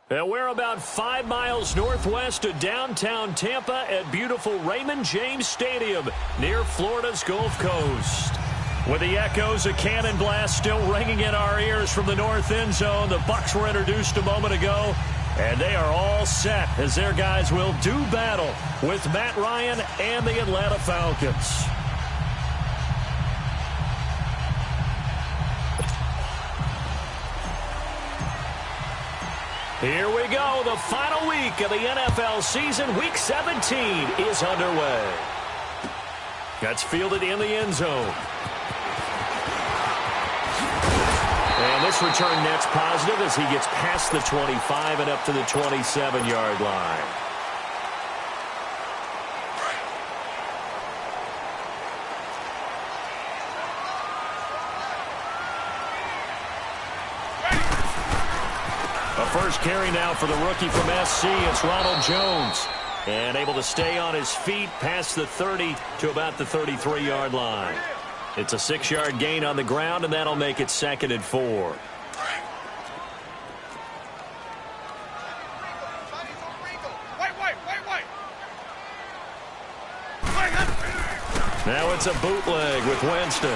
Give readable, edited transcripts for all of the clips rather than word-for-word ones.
And we're about 5 miles northwest of downtown Tampa at beautiful Raymond James Stadium near Florida's Gulf Coast. With the echoes of cannon blast still ringing in our ears from the north end zone, the Bucs were introduced a moment ago, and they are all set as their guys will do battle with Matt Ryan and the Atlanta Falcons. Here we go. The final week of the NFL season. Week 17 is underway. That's fielded in the end zone. And this return net's positive as he gets past the 25 and up to the 27-yard line. A first carry now for the rookie from SC. It's Ronald Jones. And able to stay on his feet past the 30 to about the 33-yard line. It's a 6-yard gain on the ground, and that'll make it 2nd and 4. Now it's a bootleg with Winston.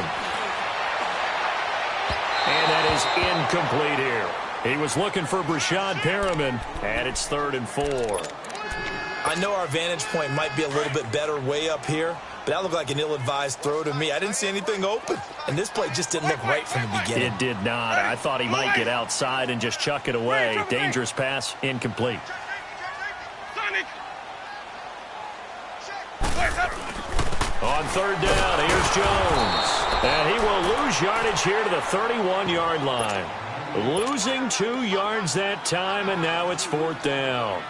And that is incomplete here. He was looking for Brashad Perriman, and it's 3rd and 4. I know our vantage point might be a little bit better way up here, but that looked like an ill-advised throw to me. I didn't see anything open, and this play just didn't look right from the beginning. It did not. I thought he might get outside and just chuck it away. Dangerous pass, incomplete. On 3rd down, here's Jones. And he will lose yardage here to the 31-yard line. Losing 2 yards that time, and now it's 4th down.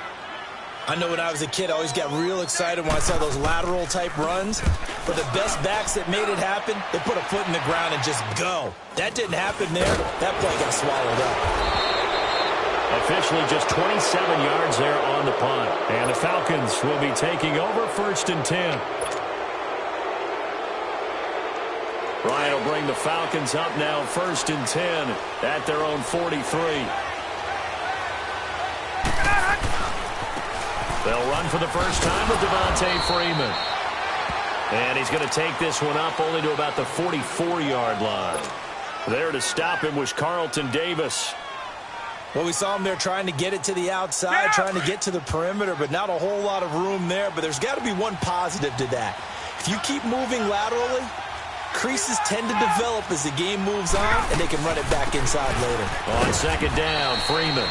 I know when I was a kid, I always got real excited when I saw those lateral-type runs. But the best backs that made it happen, they put a foot in the ground and just go. That didn't happen there. That play got swallowed up. Officially just 27 yards there on the punt. And the Falcons will be taking over 1st and 10. Ryan will bring the Falcons up now 1st and 10 at their own 43. They'll run for the first time with Devontae Freeman. And he's going to take this one up only to about the 44-yard line. There to stop him was Carlton Davis. Well, we saw him there trying to get it to the outside, trying to get to the perimeter, but not a whole lot of room there. But there's got to be one positive to that. If you keep moving laterally, creases tend to develop as the game moves on, and they can run it back inside later. On 2nd down, Freeman.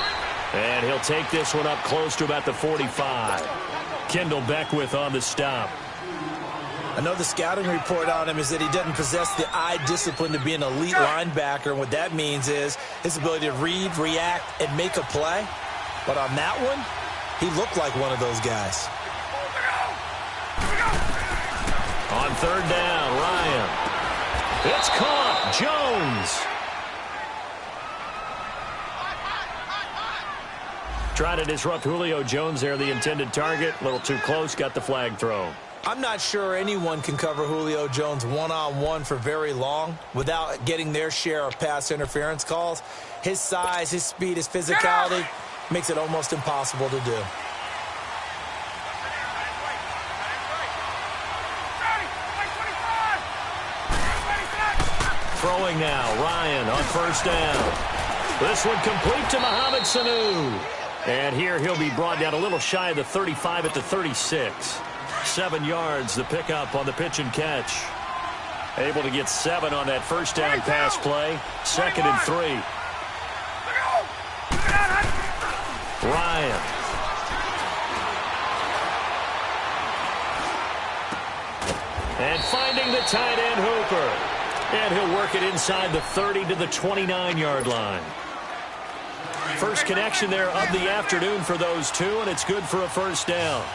And he'll take this one up close to about the 45. Kendall Beckwith on the stop. I know the scouting report on him is that he doesn't possess the eye discipline to be an elite linebacker. And what that means is his ability to read, react, and make a play. But on that one, he looked like one of those guys. On 3rd down, Ryan. It's caught. Jones. Trying to disrupt Julio Jones there, the intended target. A little too close, got the flag thrown. I'm not sure anyone can cover Julio Jones one-on-one for very long without getting their share of pass interference calls. His size, his speed, his physicality makes it almost impossible to do. Throwing now, Ryan on 1st down. This one complete to Mohamed Sanu. And here he'll be brought down a little shy of the 35 at the 36. 7 yards, the pickup on the pitch and catch. Able to get 7 on that 1st down pass play. 2nd and 3. Ryan. And finding the tight end Hooper. And he'll work it inside the 30 to the 29-yard line. First connection there of the afternoon for those two, and it's good for a 1st down.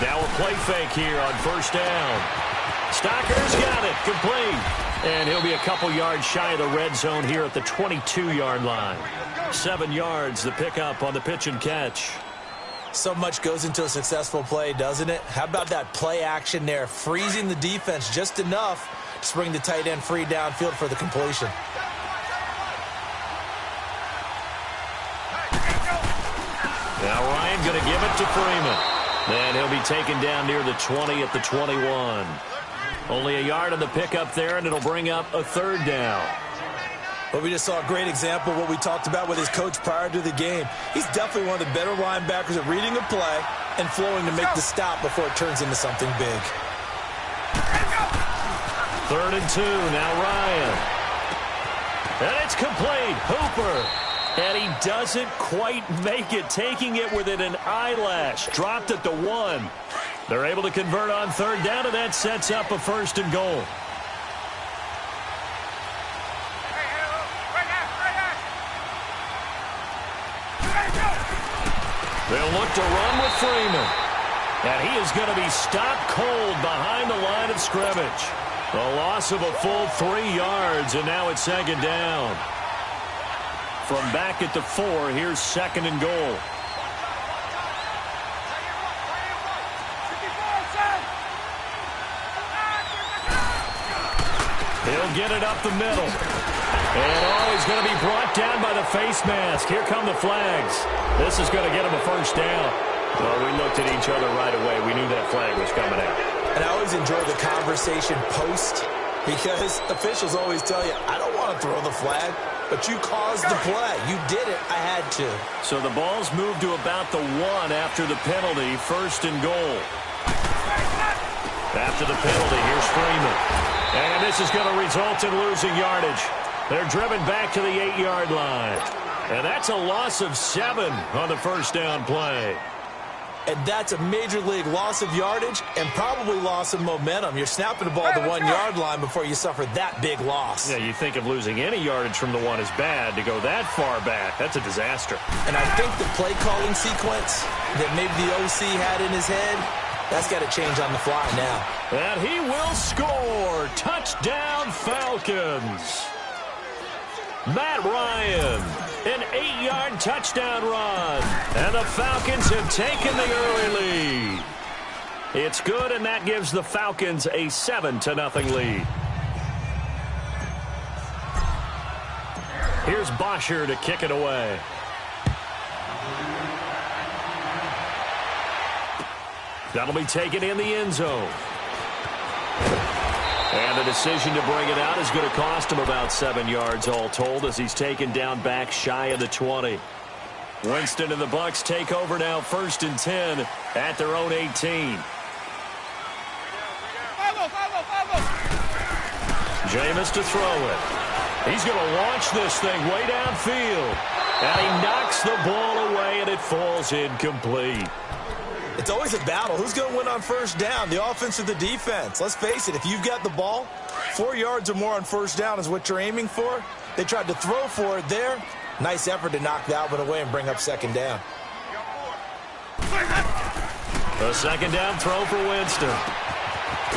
Now a play fake here on 1st down. Stocker's got it, complete. And he'll be a couple yards shy of the red zone here at the 22-yard line. 7 yards, the pickup on the pitch and catch. So much goes into a successful play, doesn't it? How about that play action there, freezing the defense just enough to bring the tight end free downfield for the completion. Now Ryan going to give it to Freeman. And he'll be taken down near the 20 at the 21. Only a yard on the pickup there, and it'll bring up a third down. But we just saw a great example of what we talked about with his coach prior to the game. He's definitely one of the better linebackers at reading a play and flowing to make the stop before it turns into something big. 3rd and 2, now Ryan. And it's complete. Hooper. And he doesn't quite make it, taking it within an eyelash. Dropped at the 1. They're able to convert on 3rd down, and that sets up a 1st and goal. They'll look to run with Freeman. And he is going to be stopped cold behind the line of scrimmage. A loss of a full 3 yards, and now it's 2nd down. From back at the 4, here's 2nd and goal. He'll get it up the middle. And he's going to be brought down by the face mask. Here come the flags. This is going to get him a 1st down. Well, we looked at each other right away. We knew that flag was coming out. And I always enjoy the conversation post, because officials always tell you, I don't want to throw the flag, but you caused the play. You did it. I had to. So the ball's moved to about the 1 after the penalty. 1st and goal. After the penalty, here's Freeman. And this is going to result in losing yardage. They're driven back to the 8-yard line. And that's a loss of 7 on the 1st down play. And that's a major league loss of yardage and probably loss of momentum. You're snapping the ball at the 1-yard line before you suffer that big loss. Yeah, you think of losing any yardage from the 1 is bad. To go that far back, that's a disaster. And I think the play calling sequence that maybe the OC had in his head, that's got to change on the fly now. And he will score. Touchdown, Falcons. Matt Ryan, an 8-yard touchdown run. And the Falcons have taken the early lead. It's good, and that gives the Falcons a 7-0 lead. Here's Bosher to kick it away. That'll be taken in the end zone. And the decision to bring it out is going to cost him about 7 yards all told, as he's taken down back shy of the 20. Winston and the Bucs take over now, 1st and 10 at their own 18. Jameis to throw it. He's going to launch this thing way downfield. And he knocks the ball away, and it falls incomplete. It's always a battle. Who's going to win on 1st down, the offense or the defense? Let's face it, if you've got the ball, 4 yards or more on 1st down is what you're aiming for. They tried to throw for it there. Nice effort to knock that one away and bring up 2nd down. A 2nd down throw for Winston.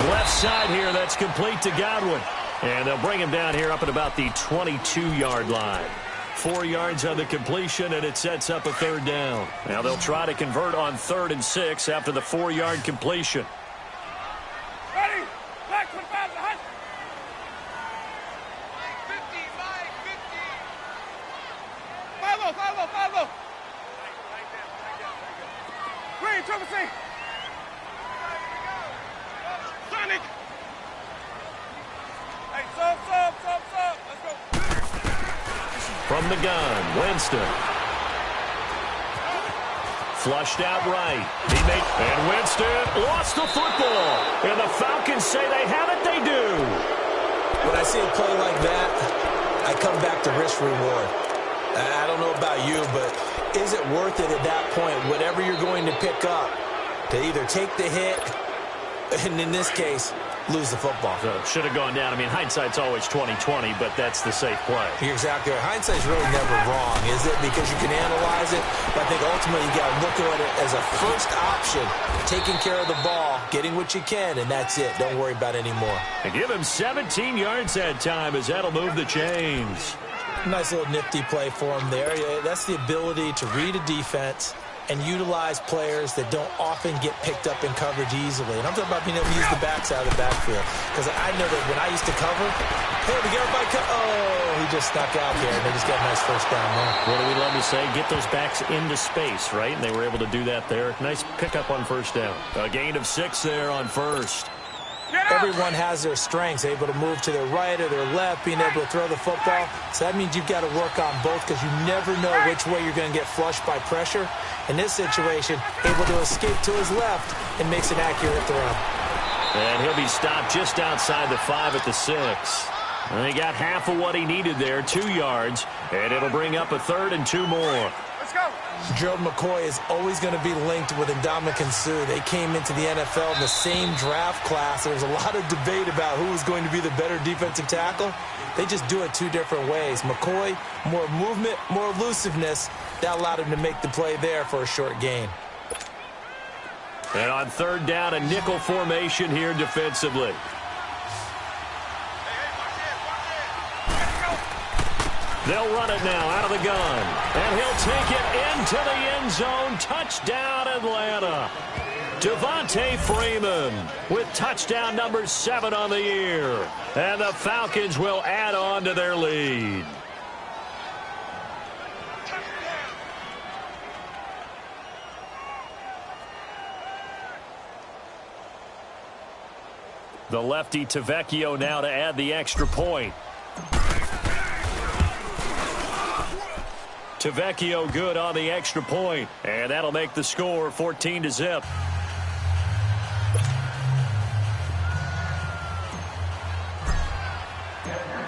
Left side here, that's complete to Godwin. And they'll bring him down here up at about the 22-yard line. 4 yards on the completion, and it sets up a 3rd down. Now they'll try to convert on 3rd and 6 after the 4-yard completion. Ready? Back to the pass. 50, Mike, 50. 5-0. Green, triple C. Sonic. Hey, sub. Let's go. From the gun, Winston. Flushed out right. And Winston lost the football. And the Falcons say they have it, they do. When I see a play like that, I come back to risk-reward. I don't know about you, but is it worth it at that point, whatever you're going to pick up, to either take the hit, and in this case, lose the football? So should have gone down. I mean, hindsight's always 20/20, but that's the safe play. You're exactly right. Hindsight's really never wrong, is it? Because you can analyze it, but I think ultimately you got to look at it as a first option, taking care of the ball, getting what you can, and that's it. Don't worry about it anymore. And give him 17 yards that time, as that'll move the chains. Nice little nifty play for him there. Yeah, that's the ability to read a defense and utilize players that don't often get picked up in coverage easily. And I'm talking about being able to use the backside of the backfield. Because I know that when I used to cover, hey, we got by he just stuck out there, and they just got a nice first down there. What do we love to say? Get those backs into space, right? And they were able to do that there. Nice pickup on first down. A gain of 6 there on first. Everyone has their strengths, able to move to their right or their left, being able to throw the football. So that means you've got to work on both because you never know which way you're going to get flushed by pressure. In this situation, able to escape to his left and makes an accurate throw. And he'll be stopped just outside the 5 at the 6. And he got half of what he needed there, 2 yards. And it'll bring up a 3rd and 2 more. Let's go. Gerald McCoy is always going to be linked with Ndamukong Suh. They came into the NFL in the same draft class. There was a lot of debate about who was going to be the better defensive tackle. They just do it 2 different ways. McCoy, more movement, more elusiveness. That allowed him to make the play there for a short gain. And on 3rd down, a nickel formation here defensively. They'll run it now out of the gun. And he'll take it into the end zone. Touchdown, Atlanta. Devontae Freeman with touchdown number 7 on the year. And the Falcons will add on to their lead. The lefty Tavecchio now to add the extra point. Tavecchio good on the extra point, and that'll make the score 14-0.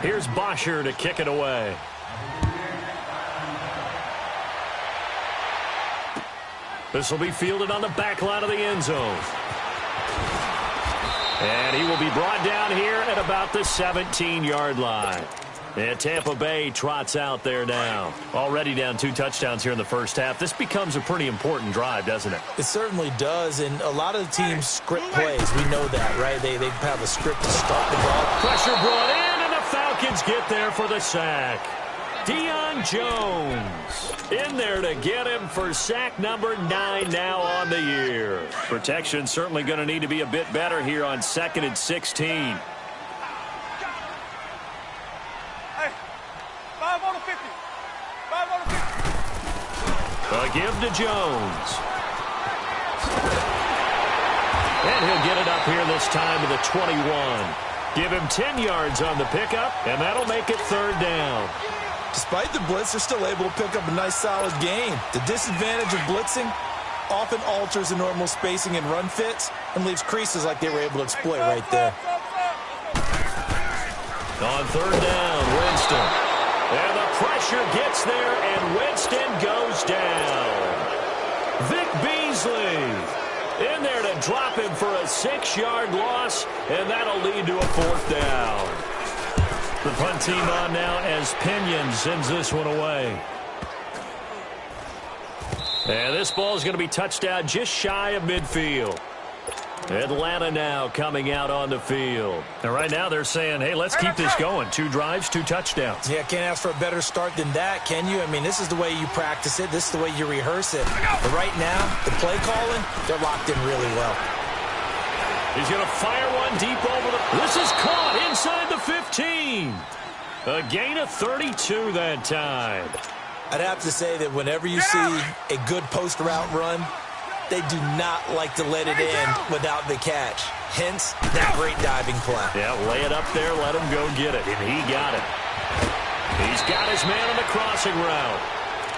Here's Bosher to kick it away. This will be fielded on the back line of the end zone. And he will be brought down here at about the 17-yard line. And Tampa Bay trots out there now. Already down 2 touchdowns here in the first half. This becomes a pretty important drive, doesn't it? It certainly does, and a lot of the teams script plays. We know that, right? They have a script to start the ball. Pressure brought in, and the Falcons get there for the sack. Deion Jones in there to get him for sack number 9 now on the year. Protection certainly going to need to be a bit better here on 2nd and 16. A give to Jones. And he'll get it up here this time to the 21. Give him 10 yards on the pickup, and that'll make it 3rd down. Despite the blitz, they're still able to pick up a nice, solid gain. The disadvantage of blitzing often alters the normal spacing and run fits and leaves creases like they were able to exploit right there. On 3rd down, Winston. And the pressure gets there, and Winston goes down. Vic Beasley in there to drop him for a 6-yard loss, and that'll lead to a 4th down. The punt team on now as Pinion sends this one away. And this ball is going to be touched down just shy of midfield. Atlanta now coming out on the field. And right now they're saying, hey, let's keep this going. 2 drives, 2 touchdowns. Yeah, can't ask for a better start than that, can you? I mean, this is the way you practice it. This is the way you rehearse it. But right now, the play calling, they're locked in really well. He's going to fire one deep over the... This is caught inside the 15. A gain of 32 that time. I'd have to say that whenever you see a good post route run, they do not like to let it in without the catch. Hence, that great diving play. Yeah, lay it up there, let him go get it, and he got it. He's got his man on the crossing route.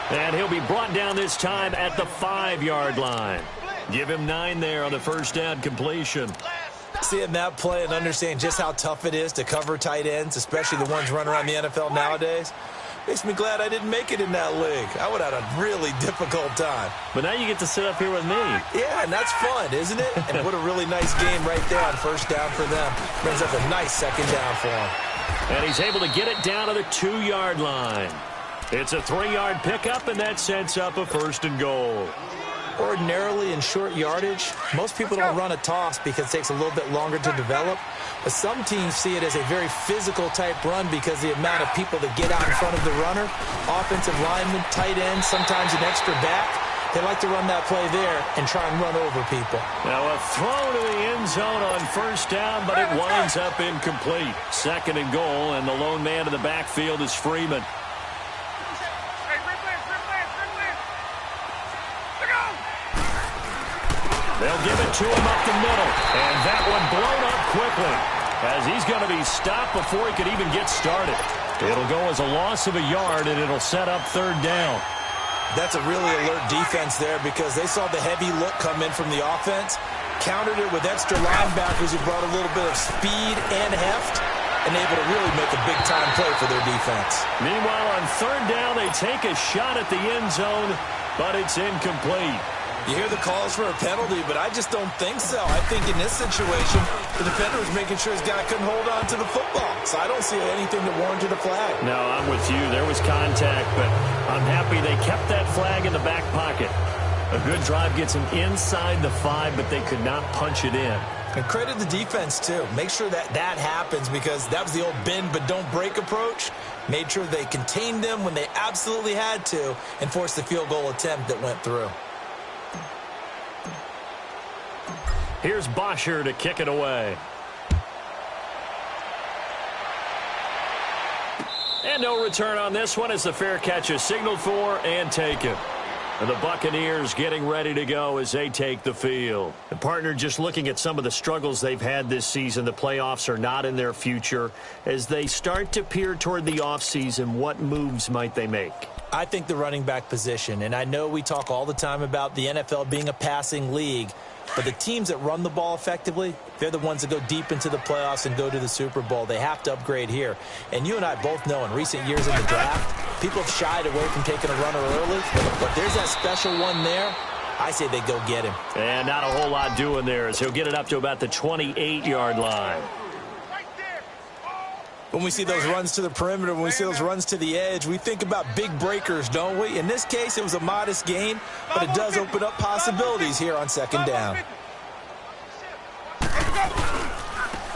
And he'll be brought down this time at the 5-yard line. Give him 9 there on the first down completion. Seeing that play and understanding just how tough it is to cover tight ends, especially the ones running around the NFL nowadays, makes me glad I didn't make it in that league. I would have had a really difficult time. But now you get to sit up here with me. Yeah, and that's fun, isn't it? And what a really nice game right there on first down for them. Brings up a nice 2nd down for him. And he's able to get it down to the 2-yard line. It's a 3-yard pickup, and that sets up a 1st and goal. Ordinarily in short yardage, most people don't run a toss because it takes a little bit longer to develop. But some teams see it as a very physical type run because the amount of people that get out in front of the runner, offensive linemen, tight ends, sometimes an extra back, They like to run that play there and try and run over people. Now a throw to the end zone on first down, but it winds up incomplete. Second and goal, and the lone man in the backfield is Freeman. They'll give it to him up the middle, and that one blown up quickly as he's going to be stopped before he could even get started. It'll go as a loss of a yard, and it'll set up third down. That's a really alert defense there because they saw the heavy look come in from the offense, countered it with extra linebackers who brought a little bit of speed and heft, and able to really make a big-time play for their defense. Meanwhile, on third down, they take a shot at the end zone, but it's incomplete. You hear the calls for a penalty, but I just don't think so. I think in this situation, the defender was making sure his guy couldn't hold on to the football. So I don't see anything that warranted a flag. No, I'm with you. There was contact, but I'm happy they kept that flag in the back pocket. A good drive gets them inside the 5, but they could not punch it in. And credit the defense, too. Make sure that that happens because that was the old bend but don't break approach. Made sure they contained them when they absolutely had to and forced the field goal attempt that went through. Here's Bosher to kick it away. And no return on this one as the fair catch is signaled for and taken. And the Buccaneers getting ready to go as they take the field. The partner, just looking at some of the struggles they've had this season, the playoffs are not in their future. As they start to peer toward the offseason, what moves might they make? I think the running back position, and I know we talk all the time about the NFL being a passing league, but the teams that run the ball effectively, they're the ones that go deep into the playoffs and go to the Super Bowl. They have to upgrade here. And you and I both know in recent years in the draft, people have shied away from taking a runner early, but there's that special one there. I say they go get him. And not a whole lot doing there as he'll get it up to about the 28-yard line. When we see those runs to the perimeter, when we see those runs to the edge, we think about big breakers, don't we? In this case, it was a modest gain, but it does open up possibilities here on second down.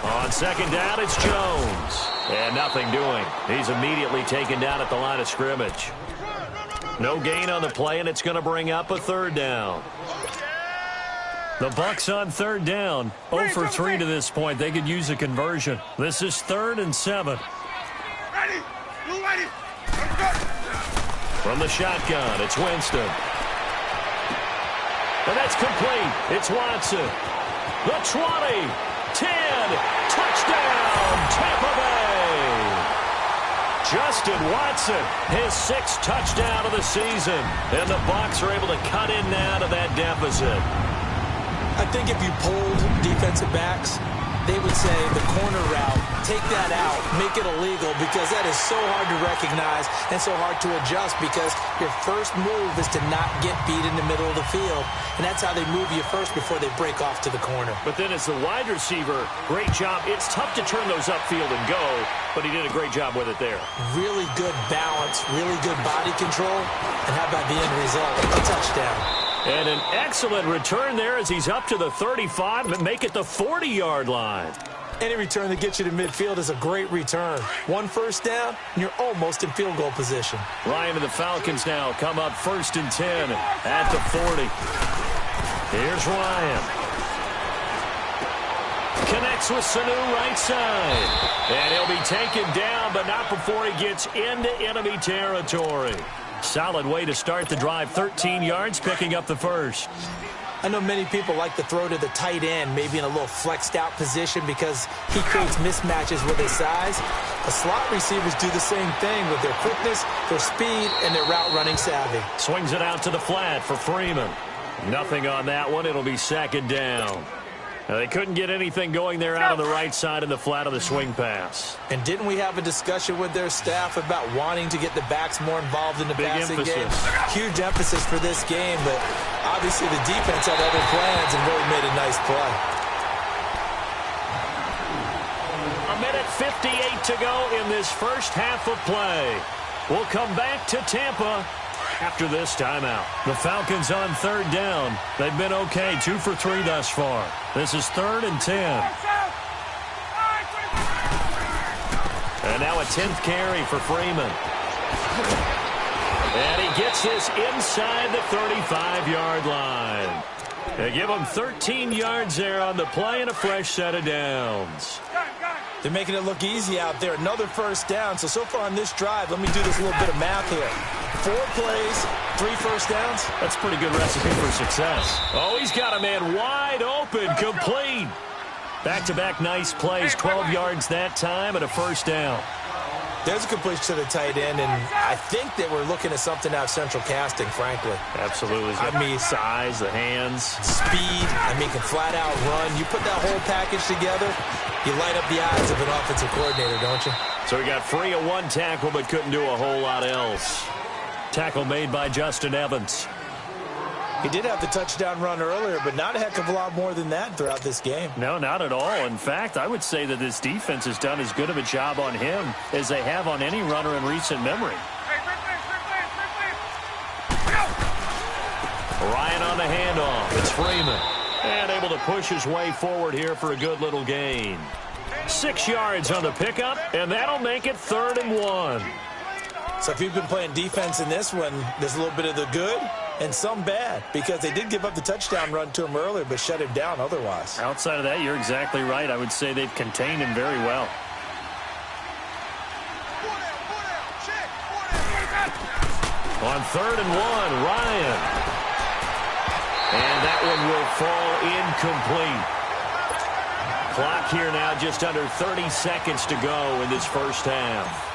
On second down, it's Jones. And nothing doing. He's immediately taken down at the line of scrimmage. No gain on the play, and it's going to bring up a third down. The Bucs on third down, 0 for 3 to this point. They could use a conversion. This is 3rd and 7. Ready. From the shotgun, it's Winston. And that's complete. It's Watson. The 20, 10, touchdown, Tampa Bay. Justin Watson, his 6th touchdown of the season. And the Bucs are able to cut in now to that deficit. I think if you polled defensive backs, they would say the corner route, take that out, make it illegal because that is so hard to recognize and so hard to adjust because your first move is to not get beat in the middle of the field. And that's how they move you first before they break off to the corner. But then as the wide receiver, great job. It's tough to turn those upfield and go, but he did a great job with it there. Really good balance, really good body control. And how about the end result? A touchdown. And an excellent return there as he's up to the 35 and make it the 40-yard line. Any return that gets you to midfield is a great return. 1 first down, and you're almost in field goal position. Ryan and the Falcons now come up 1st and 10 at the 40. Here's Ryan. Connects with Sanu right side. And he'll be taken down, but not before he gets into enemy territory. Solid way to start the drive. 13 yards, picking up the first. I know many people like to throw to the tight end, maybe in a little flexed out position because he creates mismatches with his size. The slot receivers do the same thing with their quickness, their speed, and their route running savvy. Swings it out to the flat for Freeman. Nothing on that one. It'll be 2nd down. Now, they couldn't get anything going there out on the right side in the flat of the swing pass. And didn't we have a discussion with their staff about wanting to get the backs more involved in the passing game? Huge emphasis for this game, but obviously the defense had other plans and really made a nice play. 1:58 to go in this first half of play. We'll come back to Tampa after this timeout. The Falcons on 3rd down. They've been okay, 2 for 3 thus far. This is 3rd and 10. And now a 10th carry for Freeman. And he gets this inside the 35-yard line. They give him 13 yards there on the play and a fresh set of downs. They're making it look easy out there. Another first down. So far on this drive, let me do this little bit of math here. 4 plays, 3 first downs. That's a pretty good recipe for success. Oh, he's got a man wide open, complete. Back-to-back nice plays, 12 yards that time and a first down. There's a completion to the tight end, and I think that we're looking at something out of central casting, frankly. Absolutely. I mean, size, the hands. Speed, can flat out run. You put that whole package together, you light up the eyes of an offensive coordinator, don't you? So he got free of 1 tackle, but couldn't do a whole lot else. Tackle made by Justin Evans. He did have the touchdown run earlier, but not a heck of a lot more than that throughout this game. No, not at all. In fact, I would say that this defense has done as good of a job on him as they have on any runner in recent memory. Ryan on the handoff. It's Freeman. And able to push his way forward here for a good little gain. 6 yards on the pickup, and that'll make it 3rd and 1. So if you've been playing defense in this one, there's a little bit of the good and some bad, because they did give up the touchdown run to him earlier, but shut him down otherwise. Outside of that, you're exactly right. I would say they've contained him very well. On 3rd and 1, Ryan. And that one will fall incomplete. Clock here now, just under 30 seconds to go in this first half.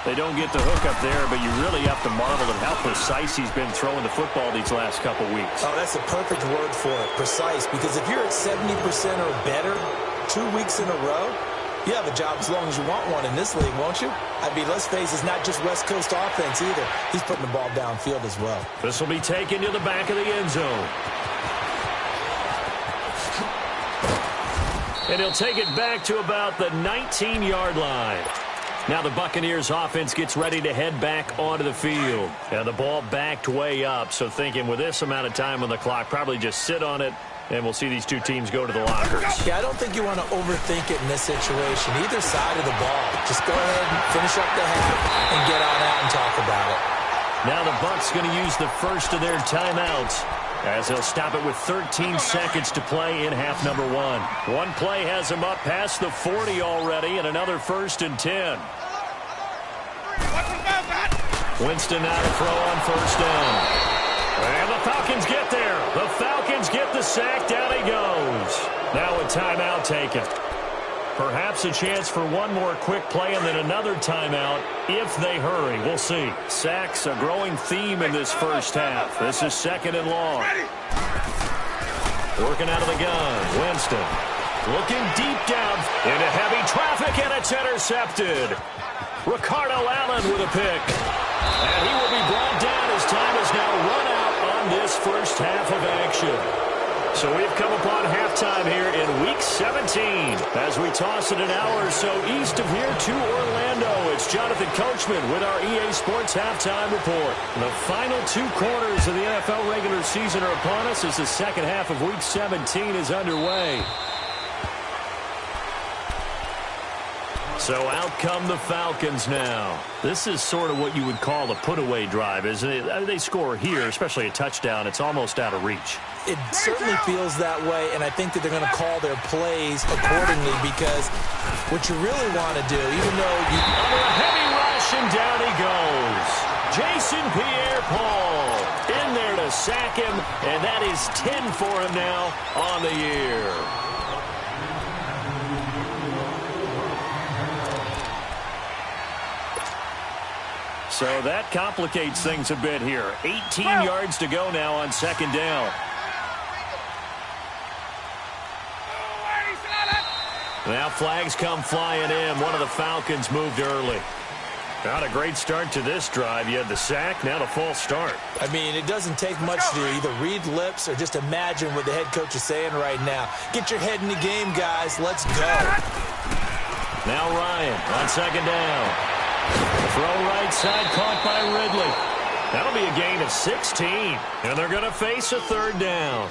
They don't get the hook up there, but you really have to marvel at how precise he's been throwing the football these last couple weeks. Oh, that's the perfect word for it, precise, because if you're at 70% or better 2 weeks in a row, you have a job as long as you want one in this league, won't you? Let's face it, it's not just West Coast offense either. He's putting the ball downfield as well. This will be taken to the back of the end zone. And he'll take it back to about the 19-yard line. Now the Buccaneers offense gets ready to head back onto the field. And the ball backed way up, so thinking with this amount of time on the clock, probably just sit on it, and we'll see these two teams go to the lockers. Yeah, I don't think you want to overthink it in this situation. Either side of the ball. Just go ahead and finish up the half and get on out and talk about it. Now the Bucs going to use the first of their timeouts, as they'll stop it with 13 seconds to play in half number 1. One play has him up past the 40 already, and another 1st and 10. Winston now to throw on 1st down. And the Falcons get there. The Falcons get the sack. Down he goes. Now a timeout taken. Perhaps a chance for one more quick play and then another timeout if they hurry. We'll see. Sacks a growing theme in this first half. This is 2nd and long. Working out of the gun. Winston looking deep down into heavy traffic, and it's intercepted. Ricardo Allen with a pick. And he will be brought down as time has now run out on this first half of action. So we've come upon halftime here in Week 17 as we toss it an hour or so east of here to Orlando. It's Jonathan Coachman with our EA Sports Halftime Report. The final 2 quarters of the NFL regular season are upon us as the second half of Week 17 is underway. So out come the Falcons now. This is sort of what you would call a put-away drive, isn't it? They score here, especially a touchdown. It's almost out of reach. It certainly feels that way, and I think that they're going to call their plays accordingly, because what you really want to do, even though you... Under a heavy rush, and down he goes. Jason Pierre-Paul in there to sack him, and that is 10 for him now on the year. So that complicates things a bit here. 18 yards to go now on 2nd down. Now flags come flying in. One of the Falcons moved early. Not a great start to this drive. You had the sack, now the false start. It doesn't take much to either read lips or just imagine what the head coach is saying right now. Get your head in the game, guys. Let's go. Now Ryan on 2nd down. Throw right side, caught by Ridley. That'll be a gain of 16, and they're going to face a 3rd down.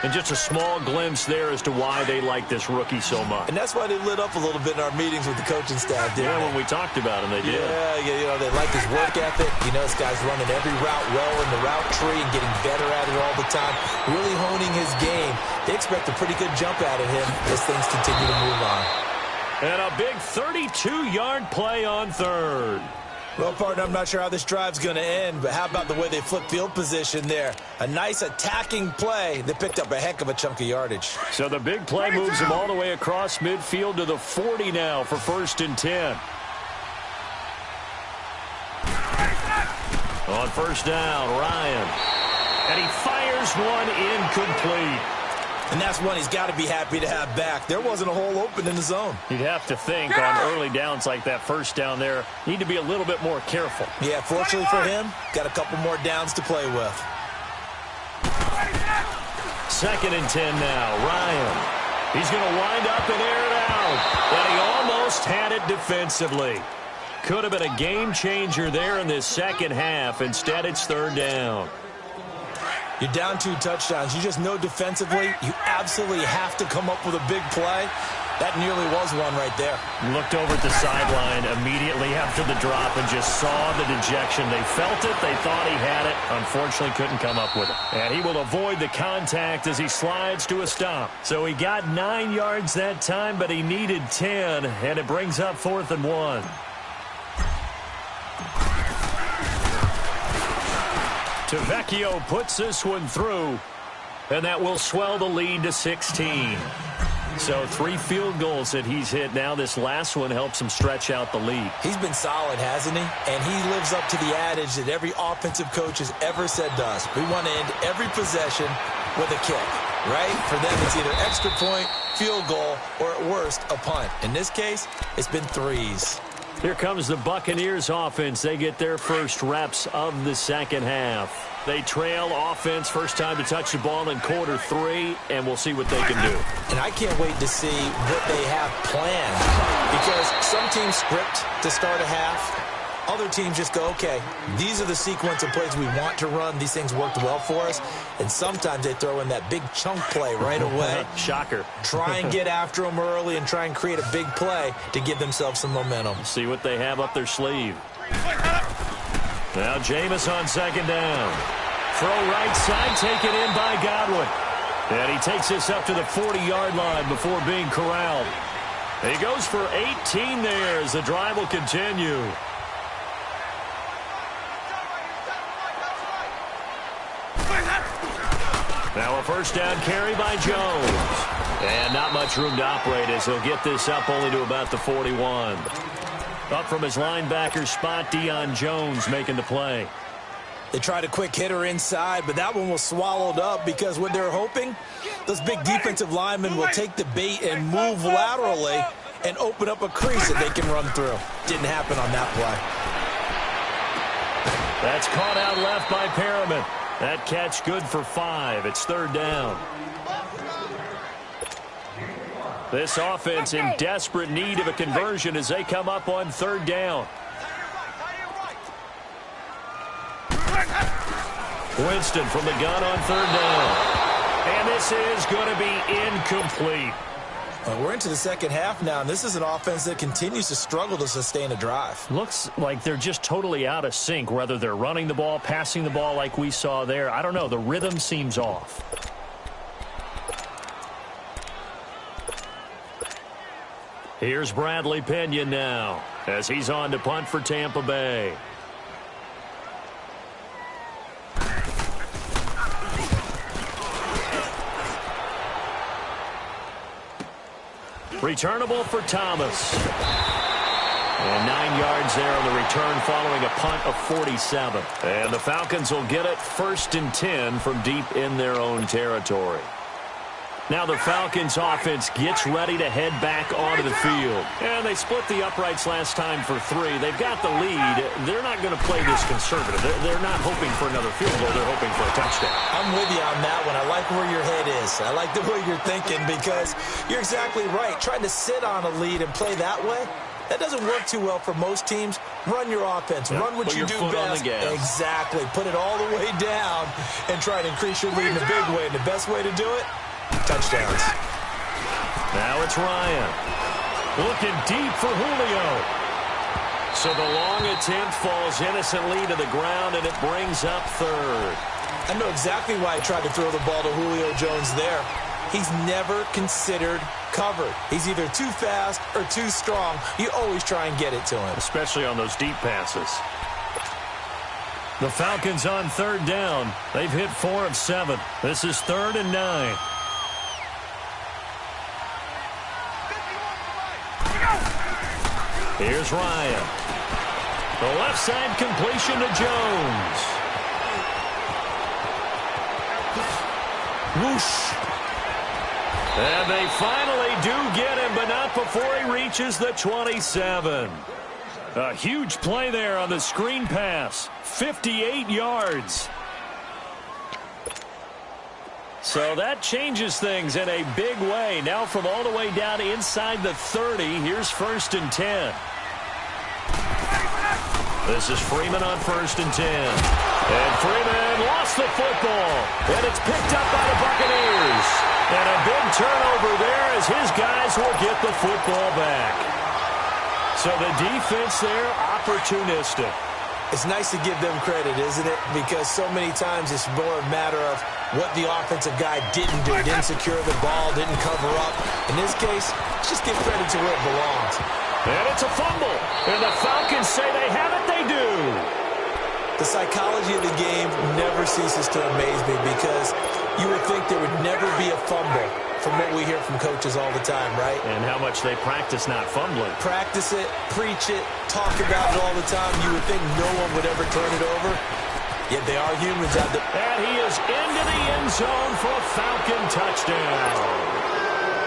And just a small glimpse there as to why they like this rookie so much. And that's why they lit up a little bit in our meetings with the coaching staff, didn't they? When we talked about him, they did. Yeah, they like his work ethic. This guy's running every route well in the route tree and getting better at it all the time, really honing his game. They expect a pretty good jump out of him as things continue to move on. And a big 32-yard play on third. Well, partner, I'm not sure how this drive's going to end, but how about the way they flip field position there? A nice attacking play that picked up a heck of a chunk of yardage. So the big play moves them all the way across midfield to the 40 now for 1st and 10. On 1st down, Ryan. And he fires one incomplete. And that's one he's got to be happy to have back. There wasn't a hole open in the zone. You'd have to think on early downs like that 1st down there, need to be a little bit more careful. Yeah, fortunately for him, got a couple more downs to play with. 2nd and 10 now, Ryan. He's going to wind up and air it out. And he almost had it defensively. Could have been a game changer there in this second half. Instead, it's 3rd down. You're down 2 touchdowns. You just know defensively you absolutely have to come up with a big play. That nearly was one right there. Looked over at the sideline immediately after the drop and just saw the dejection. They felt it. They thought he had it. Unfortunately, couldn't come up with it. And he will avoid the contact as he slides to a stop. So he got 9 yards that time, but he needed 10, and it brings up 4th and 1. Tavecchio puts this one through, and that will swell the lead to 16. So 3 field goals that he's hit now. This last one helps him stretch out the lead. He's been solid, hasn't he? And he lives up to the adage that every offensive coach has ever said to us. We want to end every possession with a kick, right? For them, it's either extra point, field goal, or at worst, a punt. In this case, it's been 3s. Here comes the Buccaneers offense. They get their first reps of the second half. They trail offense, first time to touch the ball in quarter 3, and we'll see what they can do. And I can't wait to see what they have planned, because some teams script to start a half. Other teams just go, okay, these are the sequence of plays we want to run. These things worked well for us. And sometimes they throw in that big chunk play right away. Shocker. Try and get after them early and try and create a big play to give themselves some momentum. See what they have up their sleeve. Now Jameis on 2nd down. Throw right side, taken in by Godwin. And he takes this up to the 40-yard line before being corralled. He goes for 18 there as the drive will continue. Now a 1st down carry by Jones. And not much room to operate as he'll get this up only to about the 41. Up from his linebacker spot, Deion Jones making the play. They tried a quick hitter inside, but that one was swallowed up because what they're hoping, those big defensive linemen will take the bait and move laterally and open up a crease that they can run through. Didn't happen on that play. That's caught out left by Perriman. That catch good for 5. It's 3rd down. This offense in desperate need of a conversion as they come up on 3rd down. Winston from the gun on 3rd down. And this is going to be incomplete. We're into the second half now, and this is an offense that continues to struggle to sustain a drive. Looks like they're just totally out of sync, whether they're running the ball, passing the ball like we saw there. I don't know. The rhythm seems off. Here's Bradley Pinion now as he's on to punt for Tampa Bay. Returnable for Thomas. And 9 yards there on the return following a punt of 47. And the Falcons will get it 1st and 10 from deep in their own territory. Now the Falcons offense gets ready to head back onto the field. And they split the uprights last time for 3. They've got the lead. They're not going to play this conservative. They're not hoping for another field goal. They're hoping for a touchdown. I'm with you on that one. I like where your head is. I like the way you're thinking because you're exactly right. Trying to sit on a lead and play that way, That doesn't work too well for most teams. Run your offense. Yep. Run what you do best. Exactly. Put it all the way down and try to increase your lead in a big way. And the best way to do it, touchdowns. Now it's Ryan. Looking deep for Julio. So the long attempt falls innocently to the ground, and it brings up third. I know exactly why I tried to throw the ball to Julio Jones there. He's never considered covered. He's either too fast or too strong. You always try and get it to him. Especially on those deep passes. The Falcons on third down. They've hit 4 of 7. This is 3rd and 9. Here's Ryan. The left side completion to Jones. Whoosh. And they finally do get him, but not before he reaches the 27. A huge play there on the screen pass. 58 yards. So that changes things in a big way. Now from all the way down inside the 30, here's 1st and 10. This is Freeman on 1st and 10. And Freeman lost the football. And it's picked up by the Buccaneers. And a big turnover there as his guys will get the football back. So the defense there, opportunistic. It's nice to give them credit, isn't it? Because so many times it's more a matter of what the offensive guy didn't do. Didn't secure the ball, didn't cover up. In this case, just give credit to where it belongs. And it's a fumble. And the Falcons say they have it, they do. The psychology of the game never ceases to amaze me because you would think there would never be a fumble from what we hear from coaches all the time, right? And how much they practice not fumbling. Practice it, preach it, talk about it all the time. You would think no one would ever turn it over. Yet they are humans out there. And he is into the end zone for a Falcon touchdown.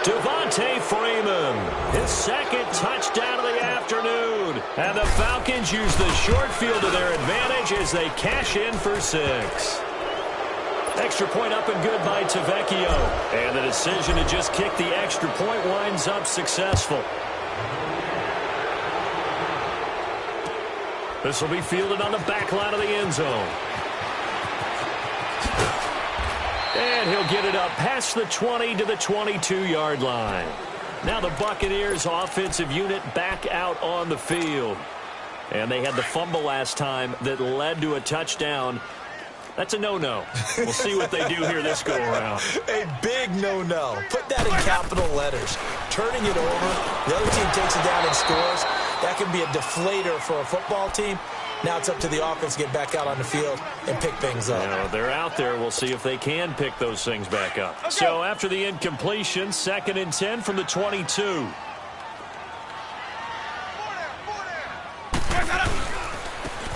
Devontae Freeman, his 2nd touchdown of the afternoon. And the Falcons use the short field to their advantage as they cash in for 6. Extra point up and good by Tavecchio. And the decision to just kick the extra point winds up successful. This will be fielded on the back line of the end zone. And he'll get it up past the 20 to the 22-yard line. Now the Buccaneers offensive unit back out on the field. And they had the fumble last time that led to a touchdown. That's a no-no. We'll see what they do here this go-around. A big no-no. Put that in capital letters. Turning it over, the other team takes it down and scores. That can be a deflator for a football team. Now it's up to the offense to get back out on the field and pick things up. You know, they're out there. We'll see if they can pick those things back up. So after the incompletion, 2nd and 10 from the 22.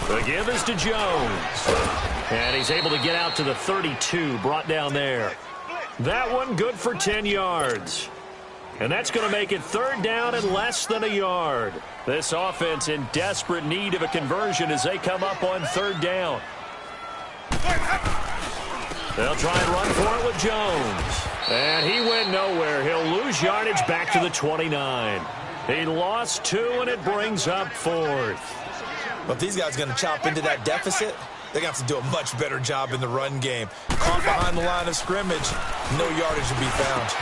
The give is to Jones. And he's able to get out to the 32, brought down there. That one good for 10 yards. And that's going to make it 3rd down and less than a yard. This offense in desperate need of a conversion as they come up on 3rd down. They'll try and run for it with Jones. And he went nowhere. He'll lose yardage back to the 29. He lost 2, and it brings up 4th. But these guys are going to chop into that deficit. They're going to have to do a much better job in the run game. Caught behind the line of scrimmage, no yardage to be found.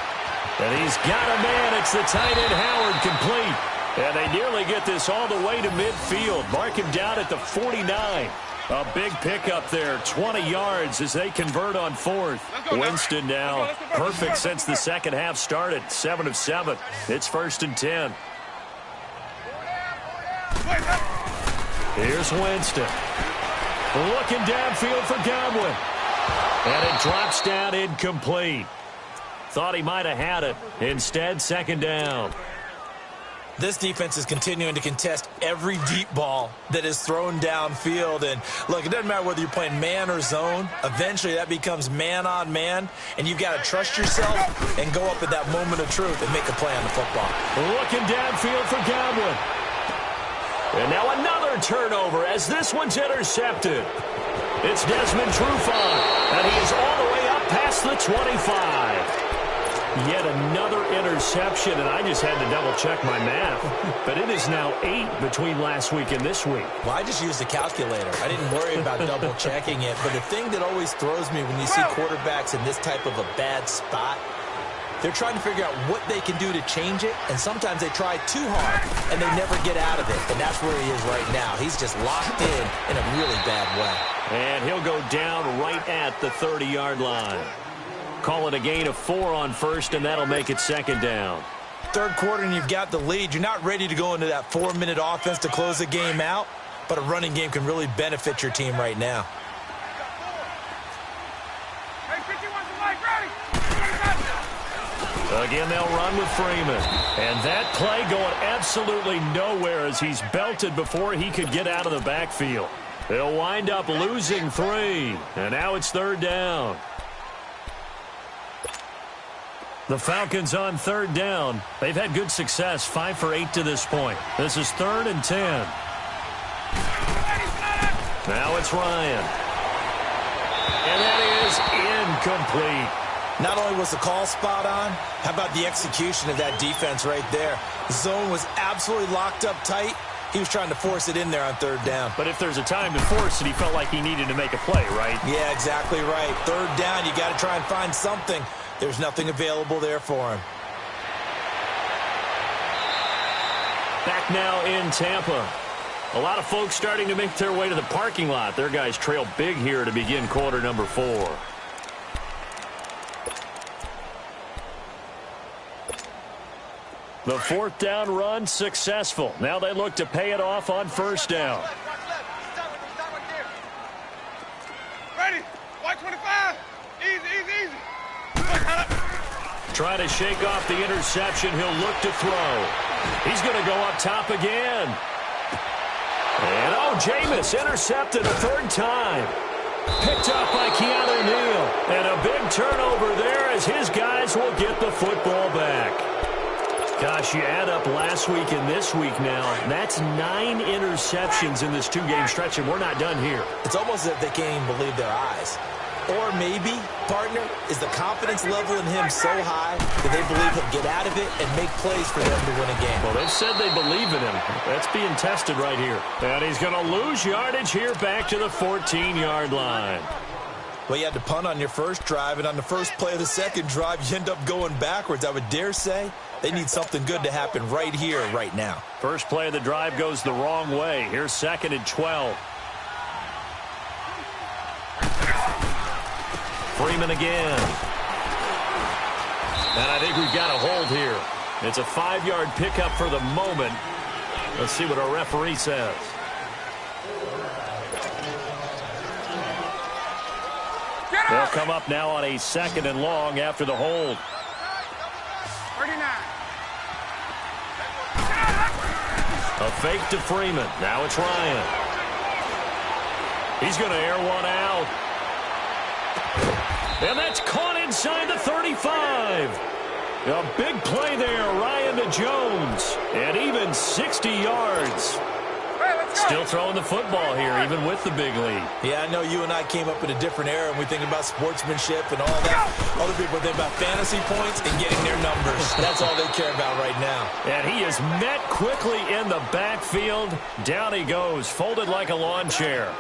And he's got a man. It's the tight end Howard complete. And they nearly get this all the way to midfield. Mark him down at the 49. A big pickup there, 20 yards as they convert on 4th. Winston now perfect since the second half started, 7 of 7. It's 1st and 10. Here's Winston. Looking downfield for Godwin. And it drops down incomplete. Thought he might have had it. Instead, 2nd down. This defense is continuing to contest every deep ball that is thrown downfield. And, look, it doesn't matter whether you're playing man or zone. Eventually, that becomes man-on-man. And you've got to trust yourself and go up at that moment of truth and make a play on the football. Looking downfield for Godwin. And now another turnover as this one's intercepted. It's Desmond Trufant, and he is all the way up past the 25. Yet another interception, and I just had to double-check my math. But it is now 8 between last week and this week. Well, I just used a calculator. I didn't worry about double-checking it. But the thing that always throws me when you see quarterbacks in this type of a bad spot, they're trying to figure out what they can do to change it, and sometimes they try too hard, and they never get out of it. And that's where he is right now. He's just locked in a really bad way. And he'll go down right at the 30-yard line. Call it a gain of 4 on first, and that'll make it second down. Third quarter, and you've got the lead. You're not ready to go into that 4-minute offense to close the game out, but a running game can really benefit your team right now. Again, they'll run with Freeman. And that play going absolutely nowhere as he's belted before he could get out of the backfield. They'll wind up losing 3. And now it's third down. The Falcons on third down. They've had good success, 5 for 8 to this point. This is 3rd and 10. Now it's Ryan. And that is incomplete. Not only was the call spot on, how about the execution of that defense right there? The zone was absolutely locked up tight. He was trying to force it in there on third down. But if there's a time to force it, he felt like he needed to make a play, right? Yeah, exactly right. Third down, you got to try and find something. There's nothing available there for him. Back now in Tampa. A lot of folks starting to make their way to the parking lot. Their guys trail big here to begin quarter number 4. The 4th down run successful. Now they look to pay it off on first down. Ready? White 25. Easy. Trying to shake off the interception. He'll look to throw. He's going to go up top again. And, Jameis intercepted a 3rd time. Picked up by Keanu Neal. And a big turnover there as his guys will get the football back. Gosh, you add up last week and this week now. That's 9 interceptions in this 2-game stretch, and we're not done here. It's almost as if they can't even believe their eyes. Or maybe, partner, is the confidence level in him so high that they believe he'll get out of it and make plays for them to win a game. Well, they've said they believe in him. That's being tested right here. And he's going to lose yardage here back to the 14-yard line. Well, you had to punt on your first drive, and on the first play of the second drive, you end up going backwards. I would dare say they need something good to happen right here, right now. First play of the drive goes the wrong way. Here's 2nd and 12. Freeman again. And I think we've got a hold here. It's a 5-yard pickup for the moment. Let's see what our referee says. They'll come up now on a 2nd and long after the hold. 39. A fake to Freeman. Now it's Ryan. He's going to air one out. And that's caught inside the 35. A big play there, Ryan to Jones. And even 60 yards. Still throwing the football here, even with the big lead. Yeah, I know you and I came up in a different era, and we think about sportsmanship and all that. Other people think about fantasy points and getting their numbers. That's all they care about right now. And he is met quickly in the backfield. Down he goes, folded like a lawn chair.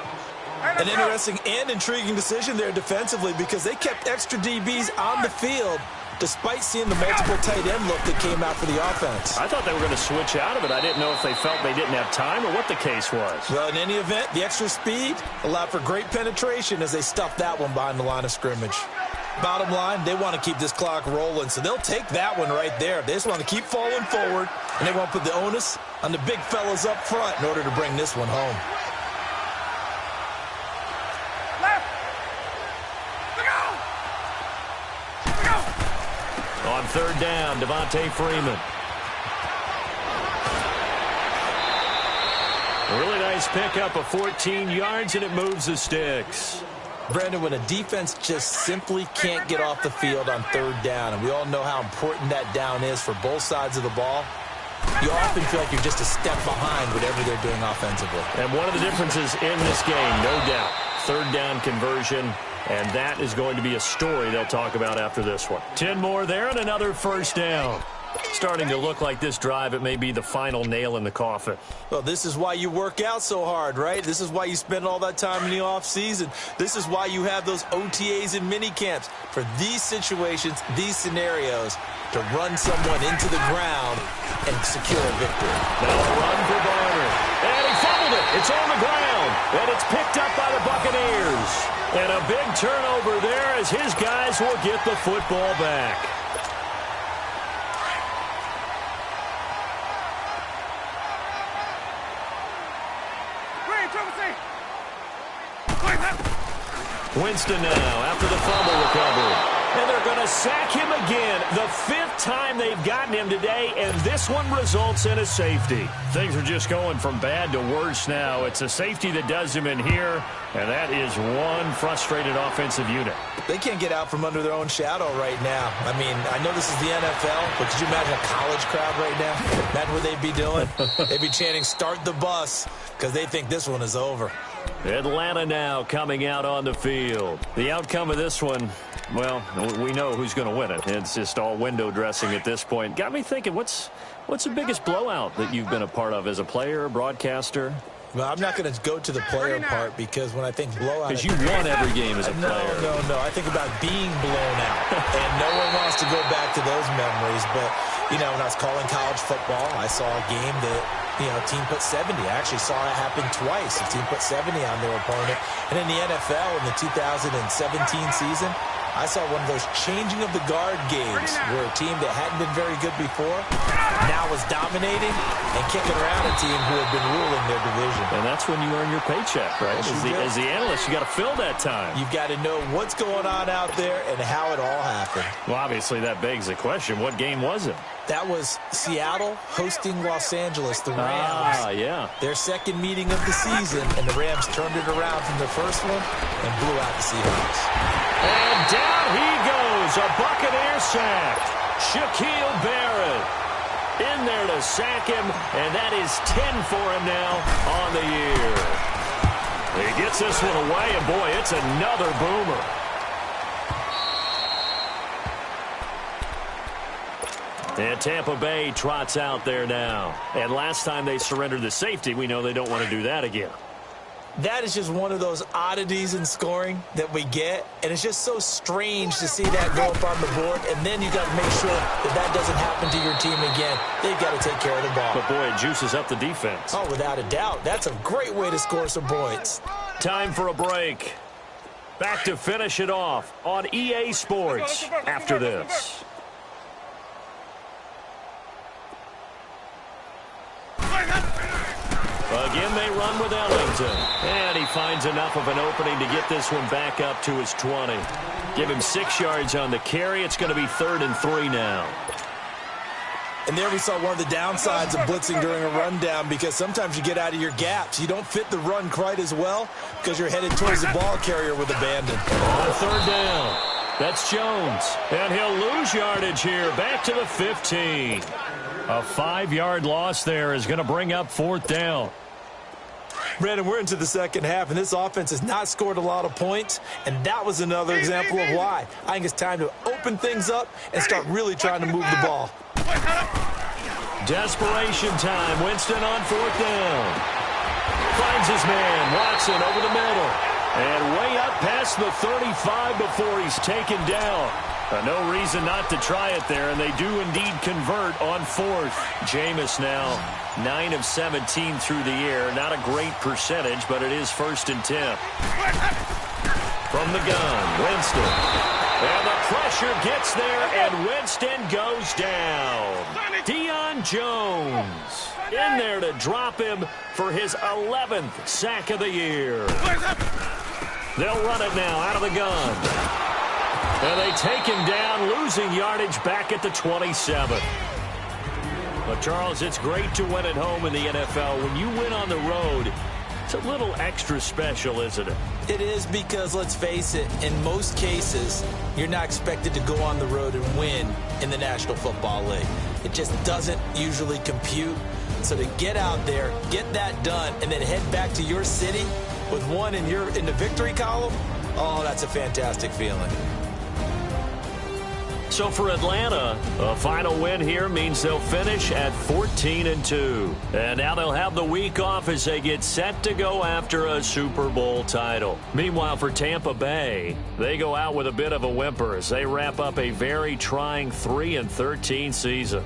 An interesting and intriguing decision there defensively because they kept extra DBs on the field despite seeing the multiple tight end look that came out for the offense. I thought they were going to switch out of it. I didn't know if they felt they didn't have time or what the case was. Well, in any event, the extra speed allowed for great penetration as they stuffed that one behind the line of scrimmage. Bottom line, they want to keep this clock rolling, so they'll take that one right there. They just want to keep falling forward, and they want to put the onus on the big fellas up front in order to bring this one home. On third down, Devontae Freeman. A really nice pickup of 14 yards, and it moves the sticks. Brandon, when a defense just simply can't get off the field on third down, and we all know how important that down is for both sides of the ball, you often feel like you're just a step behind whatever they're doing offensively. And one of the differences in this game, no doubt, third down conversion, and that is going to be a story they'll talk about after this one. 10 more there and another first down. Starting to look like this drive, it may be the final nail in the coffin. Well, this is why you work out so hard, right? This is why you spend all that time in the offseason. This is why you have those OTAs and mini camps for these situations, these scenarios, to run someone into the ground and secure a victory. Now a run for Barner. And he fumbled it. It's on the ground. And it's picked up by the Buccaneers. And a big turnover there as his guys will get the football back. Winston now after the fumble recovery. And they're going to sack him again. The 5th time they've gotten him today, and this one results in a safety. Things are just going from bad to worse now. It's a safety that does him in here, and that is one frustrated offensive unit. They can't get out from under their own shadow right now. I mean, I know this is the NFL, but could you imagine a college crowd right now? Imagine what they'd be doing. They'd be chanting, "Start the bus," because they think this one is over. Atlanta now coming out on the field. The outcome of this one, well, we know who's going to win it. It's just all window dressing at this point. Got me thinking, what's the biggest blowout that you've been a part of as a player, broadcaster? Well, I'm not going to go to the player part because when I think blowout... Because you won every game as a player. No. I think about being blown out. And no one wants to go back to those memories. But, you know, when I was calling college football, I saw a game that, you know, a team put 70. I actually saw it happen twice. A team put 70 on their opponent. And in the NFL, in the 2017 season, I saw one of those changing of the guard games where a team that hadn't been very good before now was dominating and kicking around a team who had been ruling their division. And that's when you earn your paycheck, right? As the analyst, you got to fill that time. You've got to know what's going on out there and how it all happened. Well, obviously that begs the question, what game was it? That was Seattle hosting Los Angeles, the Rams. Yeah. Their second meeting of the season, and the Rams turned it around from their first one and blew out the Seahawks. And down he goes, a Buccaneer sack. Shaquille Barrett in there to sack him, and that is 10 for him now on the year. He gets this one away, and boy, it's another boomer. And Tampa Bay trots out there now. And last time they surrendered the safety, we know they don't want to do that again. That is just one of those oddities in scoring that we get, and it's just so strange to see that go up on the board, and then you got to make sure that that doesn't happen to your team again. They've got to take care of the ball. But, boy, it juices up the defense. Oh, without a doubt. That's a great way to score some points. Time for a break. Back to finish it off on EA Sports after this. Again, they run with Ellington. And he finds enough of an opening to get this one back up to his 20. Give him 6 yards on the carry. It's going to be 3rd and 3 now. And there we saw one of the downsides of blitzing during a rundown, because sometimes you get out of your gaps. You don't fit the run quite as well because you're headed towards the ball carrier with abandon. On 3rd down, that's Jones. And he'll lose yardage here. Back to the 15. A 5-yard loss there is going to bring up 4th down. Brandon, we're into the second half, and this offense has not scored a lot of points, and that was another example of why. I think it's time to open things up and start really trying to move the ball. Desperation time. Winston on 4th down. Finds his man. Watson over the middle. And way up past the 35 before he's taken down. No reason not to try it there, and they do indeed convert on 4th. Jameis now 9 of 17 through the air. Not a great percentage, but it is 1st and 10. From the gun, Winston. And the pressure gets there, and Winston goes down. Deion Jones in there to drop him for his 11th sack of the year. They'll run it now out of the gun. And they take him down, losing yardage back at the 27. But, Charles, it's great to win at home in the NFL. When you win on the road, it's a little extra special, isn't it? It is, because, let's face it, in most cases, you're not expected to go on the road and win in the National Football League. It just doesn't usually compute. So to get out there, get that done, and then head back to your city, with one in the victory column, oh, that's a fantastic feeling. So for Atlanta, a final win here means they'll finish at 14-2. And now they'll have the week off as they get set to go after a Super Bowl title. Meanwhile, for Tampa Bay, they go out with a bit of a whimper as they wrap up a very trying 3-13 season.